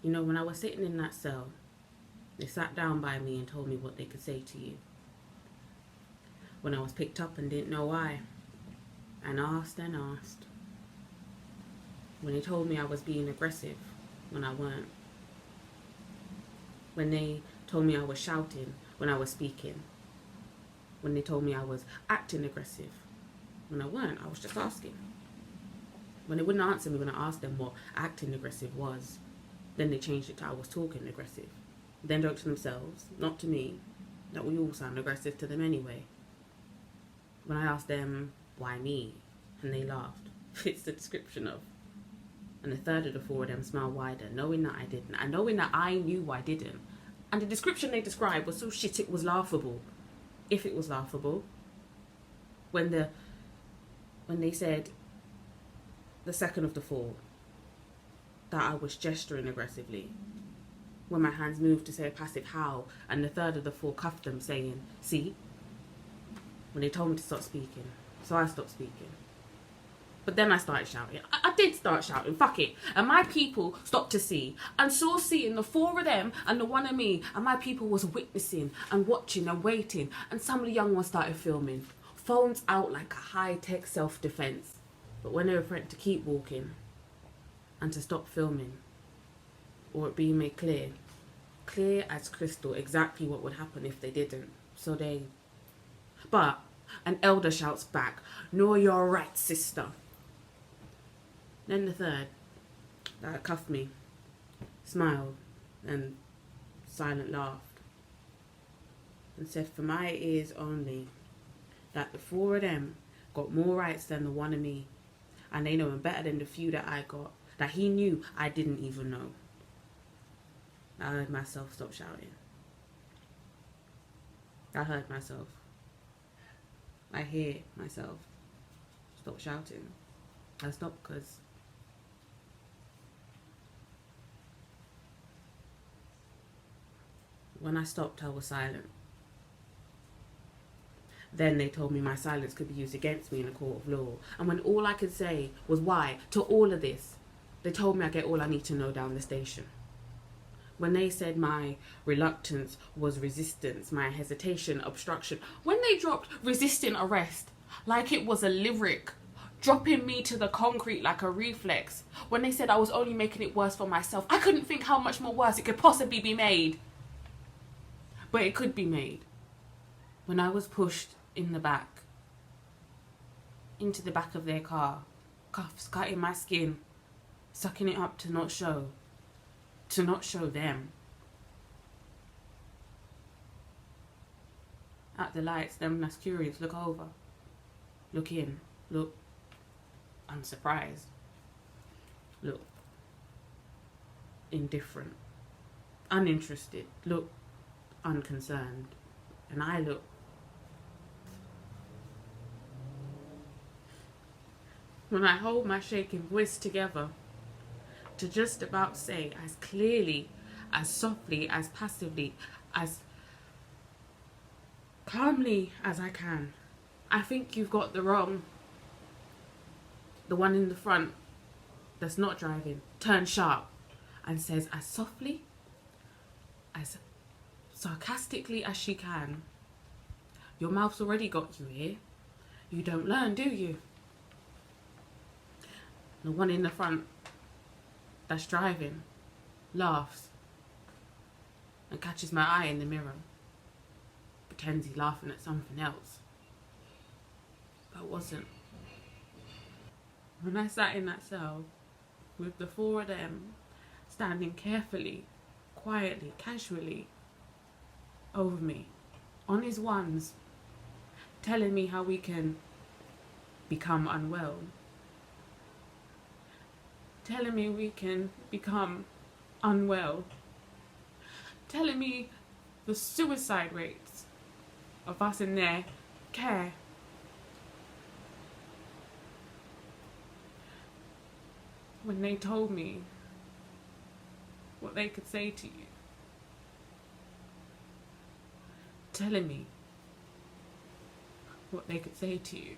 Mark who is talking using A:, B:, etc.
A: You know, when I was sitting in that cell, they sat down by me and told me what they could say to you. When I was picked up and didn't know why, and asked and asked. When they told me I was being aggressive when I weren't. When they told me I was shouting when I was speaking. When they told me I was acting aggressive when I weren't, I was just asking. When they wouldn't answer me when I asked them what acting aggressive was, then they changed it to I was talking aggressive. Then joked to themselves, not to me, that we all sound aggressive to them anyway. When I asked them, why me? And they laughed. Fits the description of. And a third of the four of them smiled wider, knowing that I didn't, and knowing that I knew I didn't. And the description they described was so shit it was laughable. If it was laughable. When they said, the second of the four, that I was gesturing aggressively. When my hands moved to say a passive howl, and the third of the four cuffed them saying, see? When they told me to stop speaking. So I stopped speaking. But then I started shouting. I did start shouting, fuck it. And my people stopped to see. And saw seeing the four of them and the one of me. And my people was witnessing and watching and waiting. And some of the young ones started filming. Phones out like a high-tech self-defense. But when they were threatened to keep walking and to stop filming, or it being made clear as crystal, exactly what would happen if they didn't. So they... But an elder shouts back, no, you're right, sister. Then the third, that cuffed me, smiled and silent laughed and said for my ears only that the four of them got more rights than the one of me, and they know him better than the few that I got, that he knew I didn't even know. I heard myself stop shouting. I heard myself. I hear myself stop shouting. I stopped because when I stopped, I was silent. Then they told me my silence could be used against me in a court of law. And when all I could say was why to all of this, they told me I get all I need to know down the station. When they said my reluctance was resistance, my hesitation, obstruction. When they dropped resisting arrest like it was a lyric, dropping me to the concrete like a reflex. When they said I was only making it worse for myself, I couldn't think how much more worse it could possibly be made. But it could be made. When I was pushed in the back, into the back of their car, cuffs cutting my skin, sucking it up to not show them. At the lights, them that's curious look over, look in, look unsurprised, look indifferent, uninterested, look unconcerned, and I look when I hold my shaking voice together to just about say as clearly, as softly, as passively, as calmly as I can, I think you've got the wrong. The one in the front that's not driving turns sharp and says as softly, as sarcastically as she can, your mouth's already got you here. You don't learn, do you? The one in the front that's driving laughs and catches my eye in the mirror, pretends he's laughing at something else, but wasn't. When I sat in that cell with the four of them standing carefully, quietly, casually over me, on his ones, telling me how we can become unwell, telling me we can become unwell, telling me the suicide rates of us in their care. When they told me what they could say to you, telling me what they could say to you.